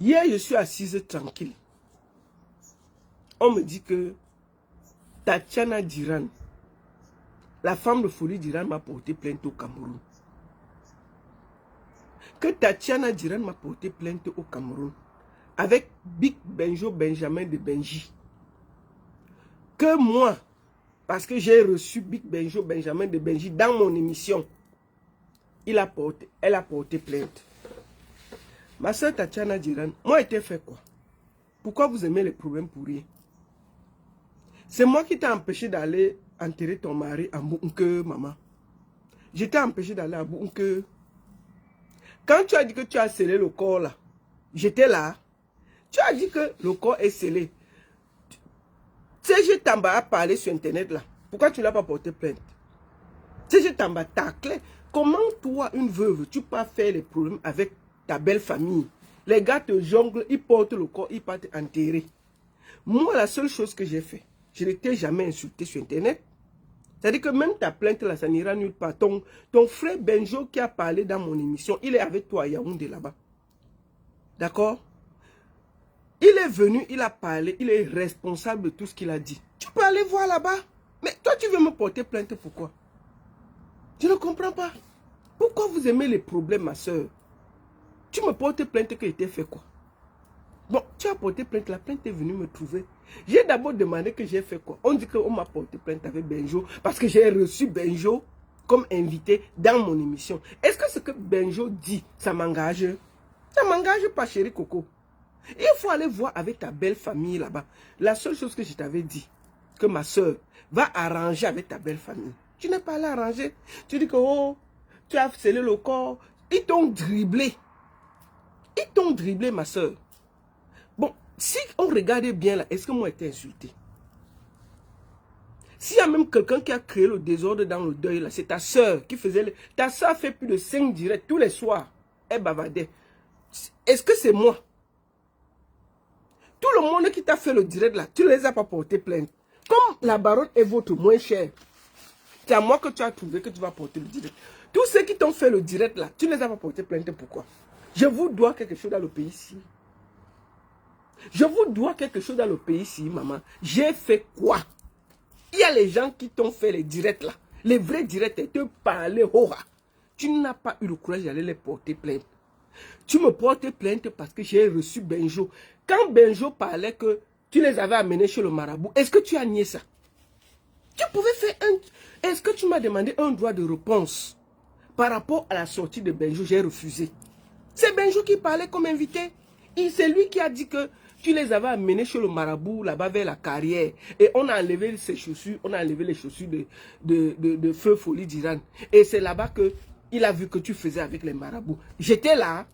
Hier, je suis assise tranquille. On me dit que Tatiana Diran, la femme de folie d'Iran, m'a porté plainte au Cameroun. Que Tatiana Diran m'a porté plainte au Cameroun avec Big Benjo Benjamin de Benji. Que moi, parce que j'ai reçu Big Benjo Benjamin de Benji dans mon émission, elle a porté plainte. Ma soeur Tatiana Diran, moi, été fait quoi? Pourquoi vous aimez les problèmes pour rien? C'est moi qui t'ai empêché d'aller enterrer ton mari à Bounke, maman. Je t'ai empêché d'aller à Bounke. Quand tu as dit que tu as scellé le corps là, j'étais là. Tu as dit que le corps est scellé. CG Tamba a parlé sur internet là. Pourquoi tu ne l'as pas porté plainte? CG Tamba taclé. Comment toi, une veuve, tu peux faire les problèmes avec ta belle famille? Les gars te jonglent, ils portent le corps, ils partent enterrer. Moi, la seule chose que j'ai fait, je ne t'ai jamais insulté sur internet. C'est-à-dire que même ta plainte là, ça n'ira nulle part. Ton frère Benjo qui a parlé dans mon émission, il est avec toi à Yaoundé là-bas. D'accord? Il est venu, il a parlé, il est responsable de tout ce qu'il a dit. Tu peux aller voir là-bas. Mais toi, tu veux me porter plainte, pourquoi? Je ne comprends pas. Pourquoi vous aimez les problèmes, ma soeur? Tu me portes plainte que j'étais fait quoi? Bon, tu as porté plainte, la plainte est venue me trouver. J'ai d'abord demandé que j'ai fait quoi? On dit qu'on m'a porté plainte avec Benjo parce que j'ai reçu Benjo comme invité dans mon émission. Est-ce que ce que Benjo dit, ça m'engage? Ça m'engage pas, chérie Coco. Il faut aller voir avec ta belle famille là-bas. La seule chose que je t'avais dit, que ma soeur va arranger avec ta belle famille. Tu n'es pas allé arranger. Tu dis que oh, tu as scellé le corps. Ils t'ont dribblé. Ils t'ont dribblé, ma soeur. Bon, si on regardait bien là, est-ce que moi j'ai été insulté? S'il y a même quelqu'un qui a créé le désordre dans le deuil là, c'est ta soeur qui faisait... Ta soeur fait plus de 5 directs tous les soirs. Elle bavardait. Est-ce que c'est moi? Tout le monde qui t'a fait le direct là, tu ne les as pas porté plainte. Comme la baronne est votre moins chère, c'est à moi que tu as trouvé que tu vas porter le direct. Tous ceux qui t'ont fait le direct là, tu ne les as pas porté plainte. Pourquoi? Je vous dois quelque chose dans le pays ici. Je vous dois quelque chose dans le pays ici, maman. J'ai fait quoi? Il y a les gens qui t'ont fait les directs là. Les vrais directs, ils te parlaient, hora. Tu n'as pas eu le courage d'aller les porter plainte. Tu me portes plainte parce que j'ai reçu Benjo. Quand Benjo parlait que tu les avais amenés chez le marabout, est-ce que tu as nié ça? Tu pouvais faire un... Est-ce que tu m'as demandé un droit de réponse par rapport à la sortie de Benjo? J'ai refusé. C'est Benjo qui parlait comme invité. C'est lui qui a dit que tu les avais amenés chez le marabout, là-bas vers la carrière. Et on a enlevé ses chaussures, on a enlevé les chaussures de Feu Folie d'Iran. Et c'est là-bas qu'il a vu que tu faisais avec les marabouts. J'étais là.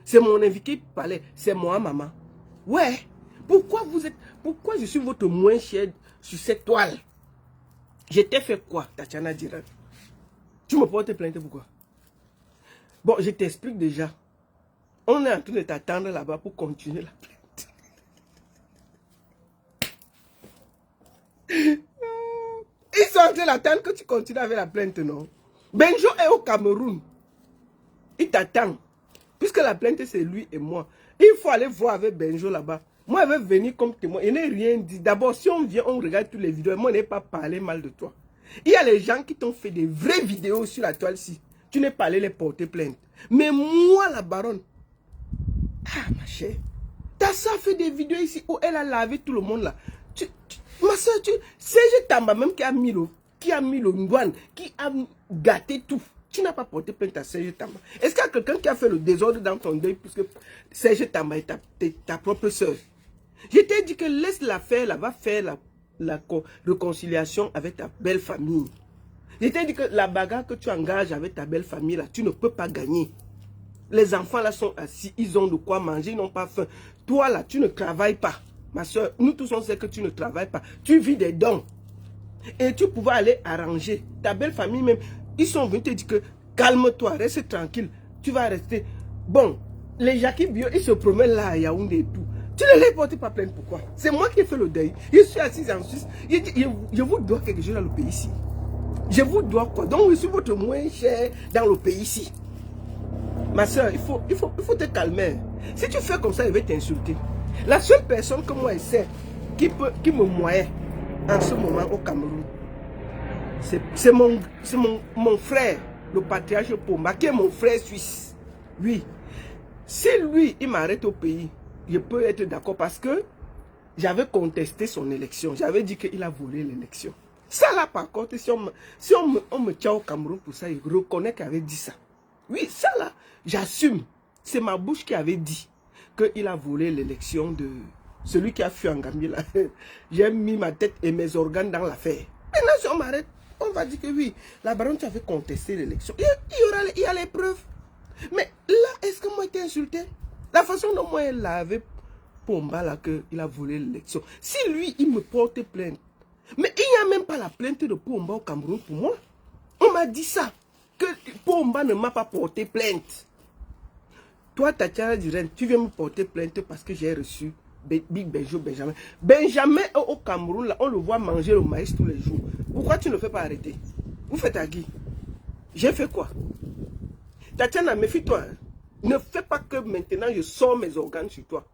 C'est mon invité qui parlait. C'est moi, maman. Ouais. Pourquoi je suis votre moins cher sur cette toile? J'étais fait quoi, Tatiana Diran? Tu me portes plainte pourquoi? Bon, je t'explique déjà. On est en train de t'attendre là-bas pour continuer la plainte. Ils sont en train d'attendre que tu continues avec la plainte, non? Benjo est au Cameroun. Il t'attend. Puisque la plainte, c'est lui et moi. Il faut aller voir avec Benjo là-bas. Moi, je vais venir comme témoin. Il n'est rien dit. D'abord, si on vient, on regarde toutes les vidéos. Moi, je n'ai pas parlé mal de toi. Il y a les gens qui t'ont fait des vraies vidéos sur la toile-ci. Tu n'es pas allé les porter plainte. Mais moi, la baronne, ah, ma chère, ta soeur fait des vidéos ici où elle a lavé tout le monde là. Ma soeur, c'est Tamba même qui a mis le ndouane, qui a gâté tout. Tu n'as pas porté plainte à Serge Tamba. Est-ce qu'il y a quelqu'un qui a fait le désordre dans ton deuil puisque Serge Tamba est ta propre soeur? Je t'ai dit que laisse-la faire, là, va faire la réconciliation avec ta belle famille. Je t'ai dit que la bagarre que tu engages avec ta belle famille, là, tu ne peux pas gagner. Les enfants là sont assis, ils ont de quoi manger, ils n'ont pas faim. Toi là, tu ne travailles pas. Ma soeur, nous tous on sait que tu ne travailles pas. Tu vis des dons. Et tu pouvais aller arranger. Ta belle famille même, ils sont venus te dire que calme-toi, reste tranquille. Tu vas rester. Bon, les Jackie Bio, ils se promènent là à Yaoundé et tout. Tu ne les portes pas plainte, pourquoi? C'est moi qui ai fait le deuil. Je suis assis en Suisse. Je vous dois quelque chose dans le pays ici. Je vous dois quoi? Donc je suis votre moins cher dans le pays ici. Ma soeur, il faut te calmer. Si tu fais comme ça, il va t'insulter. La seule personne que moi je sais qui me moyait en ce moment au Cameroun, c'est mon frère, le patriarche Pomba, qui est mon frère suisse. Oui. Si lui, il m'arrête au pays, je peux être d'accord parce que j'avais contesté son élection. J'avais dit qu'il a volé l'élection. Ça là, par contre, si on me tient au Cameroun pour ça, il reconnaît qu'il avait dit ça. Oui, ça là, j'assume. C'est ma bouche qui avait dit qu'il a volé l'élection de celui qui a fui en Gambie là. J'ai mis ma tête et mes organes dans l'affaire. Maintenant, si on m'arrête, on va dire que oui, la baronne, tu avais contesté l'élection. Il y a les preuves. Mais là, est-ce que moi j'ai été insulté? La façon dont moi elle avait Pomba là, qu'il a volé l'élection. Si lui, il me porte plainte. Mais il n'y a même pas la plainte de Pomba au Cameroun pour moi. On m'a dit ça. Que Pomba ne m'a pas porté plainte. Toi, Tatiana Duren, tu viens me porter plainte parce que j'ai reçu Big Benjo Benjamin. Benjamin au Cameroun, là, on le voit manger le maïs tous les jours. Pourquoi tu ne le fais pas arrêter? Vous faites à qui? J'ai fait quoi? Tatiana, méfie-toi. Ne fais pas que maintenant je sors mes organes sur toi.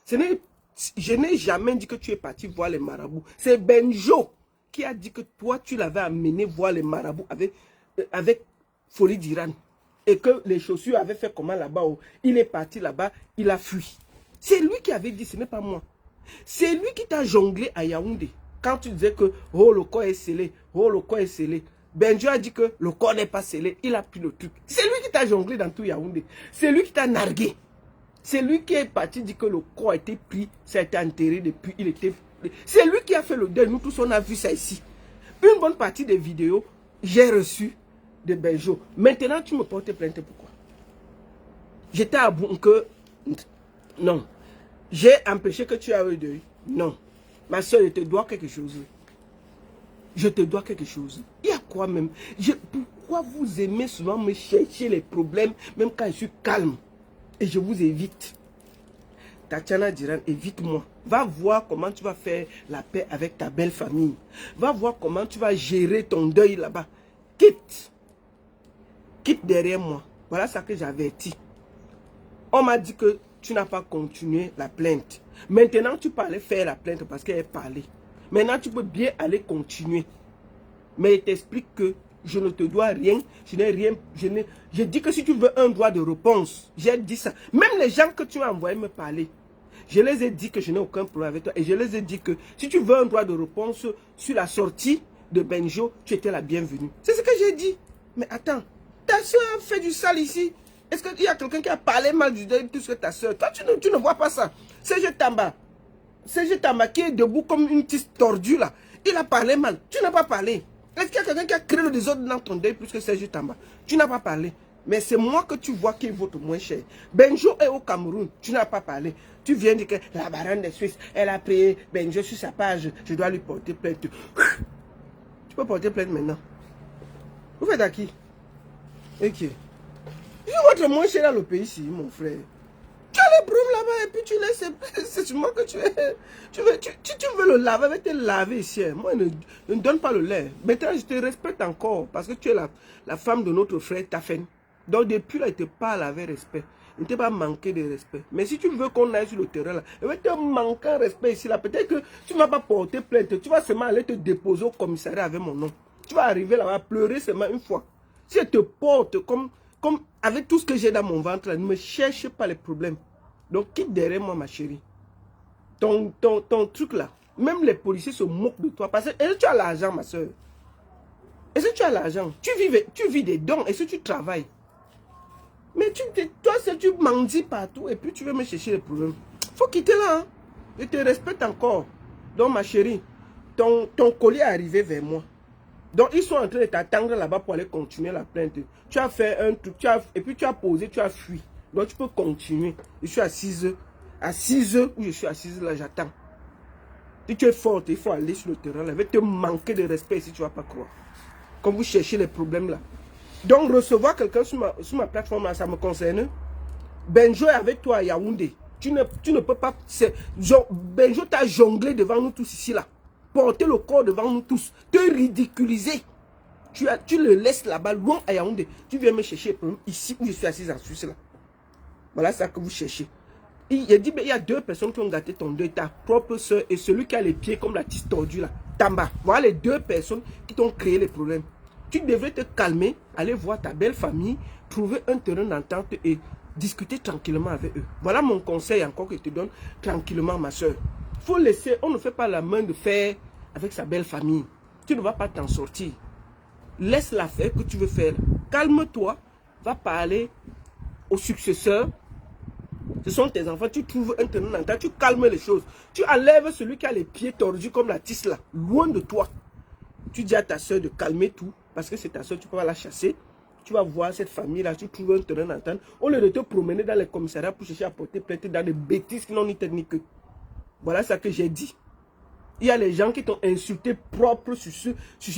Je n'ai jamais dit que tu es parti voir les marabouts. C'est Benjo qui a dit que toi, tu l'avais amené voir les marabouts avec Folie d'Iran. Et que les chaussures avaient fait comment là-bas. Il est parti là-bas, il a fui. C'est lui qui avait dit, ce n'est pas moi. C'est lui qui t'a jonglé à Yaoundé. Quand tu disais que oh, le corps est scellé, oh, le corps est scellé. Benjo a dit que le corps n'est pas scellé, il a pris le truc. C'est lui qui t'a jonglé dans tout Yaoundé. C'est lui qui t'a nargué. C'est lui qui est parti dire que le corps a été pris, ça a été enterré depuis, il était... C'est lui qui a fait le deuil, nous tous on a vu ça ici. Une bonne partie des vidéos, j'ai reçu de Benjo. Maintenant, tu me portes plainte, pourquoi? J'étais à bout que... Non. J'ai empêché que tu aies le deuil. Non. Ma soeur, je te dois quelque chose. Je te dois quelque chose. Il y a quoi même? Pourquoi vous aimez souvent me chercher les problèmes, même quand je suis calme? Et je vous évite. Tatiana Duran, évite-moi. Va voir comment tu vas faire la paix avec ta belle famille. Va voir comment tu vas gérer ton deuil là-bas. Quitte. Quitte derrière moi. Voilà ce que j'avertis. On m'a dit que tu n'as pas continué la plainte. Maintenant, tu peux aller faire la plainte parce qu'elle est parlée. Maintenant, tu peux bien aller continuer. Mais je t'explique que je ne te dois rien. Je n'ai rien. Je dis que si tu veux un droit de réponse, j'ai dit ça. Même les gens que tu as envoyé me parler, je les ai dit que je n'ai aucun problème avec toi. Et je les ai dit que si tu veux un droit de réponse sur la sortie de Benjo, tu étais la bienvenue. C'est ce que j'ai dit. Mais attends, ta soeur a fait du sale ici. Est-ce qu'il y a quelqu'un qui a parlé mal du deuil plus que ta soeur? Toi, tu ne vois pas ça. Serge Tamba. Serge Tamba qui est debout comme une petite tordue là. Il a parlé mal. Tu n'as pas parlé. Est-ce qu'il y a quelqu'un qui a créé le désordre dans ton deuil plus que Serge Tamba? Tu n'as pas parlé. Mais c'est moi que tu vois qui vaut moins cher. Benjo est au Cameroun. Tu n'as pas parlé. Tu viens dire que la baronne des Suisses, elle a payé Benjo sur sa page. Je dois lui porter plainte. Tu peux porter plainte maintenant. Vous faites à qui? Ok. Je montre moins cher dans le pays ici, mon frère. Tu as les brumes là-bas et puis tu laisses. C'est sur moi que tu veux le laver, je vais te laver ici. Moi, ne donne pas le lait. Maintenant, je te respecte encore parce que tu es la femme de notre frère Tafen. Donc, depuis là, il te parle avec respect. Il ne t'a pas manqué de respect. Mais si tu veux qu'on aille sur le terrain là, il va te manquer de respect ici là. Peut-être que tu ne vas pas porter plainte. Tu vas seulement aller te déposer au commissariat avec mon nom. Tu vas arriver là-bas, pleurer seulement une fois. Si je te porte comme avec tout ce que j'ai dans mon ventre, là, ne me cherche pas les problèmes. Donc, quitte derrière moi, ma chérie. Ton truc là, même les policiers se moquent de toi. Parce que est-ce que tu as l'argent, ma soeur? Est-ce que tu as l'argent? Tu vis des dons. Est-ce que tu travailles? Mais toi, tu mendis partout et puis tu veux me chercher les problèmes. Faut quitter là. Hein? Je te respecte encore. Donc, ma chérie, ton collier est arrivé vers moi. Donc, ils sont en train de t'attendre là-bas pour aller continuer la plainte. Tu as fait un truc, et puis tu as posé, tu as fui. Donc, tu peux continuer. Je suis assise. Assise où je suis assise là, j'attends. Si tu es forte, il faut aller sur le terrain. Là. Il va te manquer de respect si tu ne vas pas croire. Comme vous cherchez les problèmes là. Donc, recevoir quelqu'un sur ma plateforme là, ça me concerne. Benjo est avec toi à Yaoundé. Tu ne peux pas. Benjo t'a jonglé devant nous tous ici là. Porter le corps devant nous tous, te ridiculiser. Tu le laisses là-bas, loin à Yaoundé. Tu viens me chercher ici où je suis assise en Suisse là. Voilà ça que vous cherchez. Il a dit, mais il y a deux personnes qui ont gâté ton deuil, ta propre soeur et celui qui a les pieds comme la tisse tordue là, Tamba. Voilà les deux personnes qui t'ont créé les problèmes. Tu devrais te calmer, aller voir ta belle famille, trouver un terrain d'entente et discuter tranquillement avec eux. Voilà mon conseil encore que je te donne tranquillement, ma soeur. Il faut laisser, on ne fait pas la main de fer avec sa belle famille. Tu ne vas pas t'en sortir. Laisse la faire que tu veux faire. Calme-toi, va parler au successeur. Ce sont tes enfants, tu trouves un terrain d'entente, tu calmes les choses. Tu enlèves celui qui a les pieds tordus comme la tisse là, loin de toi. Tu dis à ta soeur de calmer tout, parce que c'est ta soeur, tu peux pas la chasser. Tu vas voir cette famille-là, tu trouves un terrain d'entente. Au lieu de te promener dans les commissariats pour chercher à porter plainte dans des bêtises qui n'ont ni tête ni queue. Voilà ce que j'ai dit. Il y a les gens qui t'ont insulté propre sur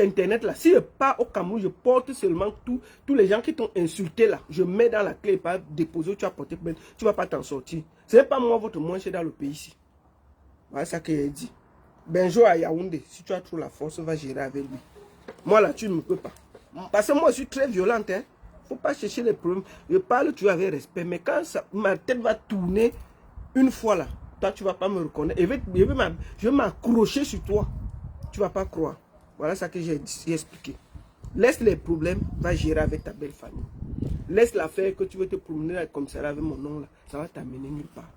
Internet là. Si je pars au Cameroun, je porte seulement tous les gens qui t'ont insulté là. Je mets dans la clé et pas déposer, tu as porté plainte. Tu ne vas pas t'en sortir. Ce n'est pas moi votre moins cher dans le pays ici. Voilà ce que j'ai dit. Benjo à Yaoundé, si tu as trop la force, va gérer avec lui. Moi là, tu ne peux pas. Parce que moi, je suis très violente. Il ne faut pas chercher les problèmes. Je parle, tu avais respect. Mais quand ma tête va tourner une fois là, toi, tu ne vas pas me reconnaître. Je vais m'accrocher sur toi. Tu ne vas pas croire. Voilà ce que j'ai expliqué. Laisse les problèmes, va gérer avec ta belle famille. Laisse l'affaire que tu veux te promener comme ça avec mon nom là. Ça va t'amener nulle part.